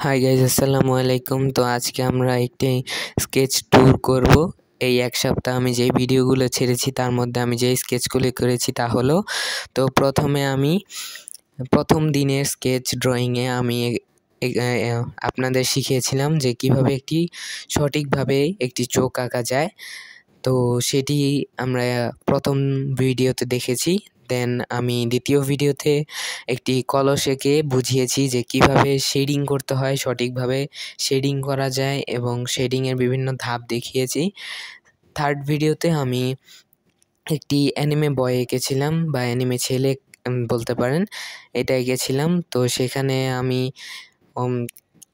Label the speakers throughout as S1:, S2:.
S1: Hi guys, আসসালামু আলাইকুম। তো আজকে আমরা একটি স্কেচ ট্যুর করব। এই এক সপ্তাহ আমি যেই ভিডিওগুলো ছেড়েছি তার মধ্যে আমি যেই স্কেচগুলো করেছি তা হলো, তো প্রথমে আমি প্রথম দিনের স্কেচ ড্রয়িংয়ে আমি আপনাদের শিখিয়েছিলাম যে কিভাবে একটি সঠিকভাবে একটি চোখ আঁকা যায়। তো সেটি আমরা প্রথম ভিডিওতে দেখেছি। দেন আমি দ্বিতীয় ভিডিওতে একটি কলস এঁকে বুঝিয়েছি যে কিভাবে শেডিং করতে হয়, সঠিকভাবে শেডিং করা যায় এবং শেডিংয়ের বিভিন্ন ধাপ দেখিয়েছি। থার্ড ভিডিওতে আমি একটি অ্যানিমে বয় এঁকেছিলাম বা অ্যানিমে ছেলে বলতে পারেন, এটা এঁকেছিলাম। তো সেখানে আমি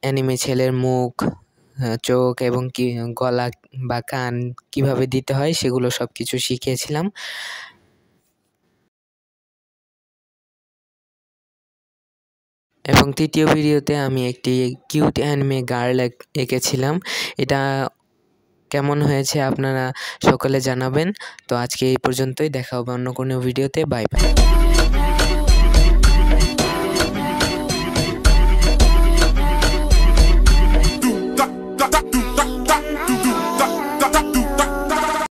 S1: অ্যানিমে ছেলের মুখ, চোখ এবং গলা বা কান কিভাবে দিতে হয় সেগুলো সব কিছু শিখিয়েছিলাম। এবং তৃতীয় ভিডিওতে আমি একটি কিউট অ্যানিমে গার্ল এঁকেছিলাম। এটা কেমন হয়েছে আপনারা সকলে জানাবেন। তো আজকে এই পর্যন্তই, দেখা হবে অন্য কোনো ভিডিওতে। Bye bye.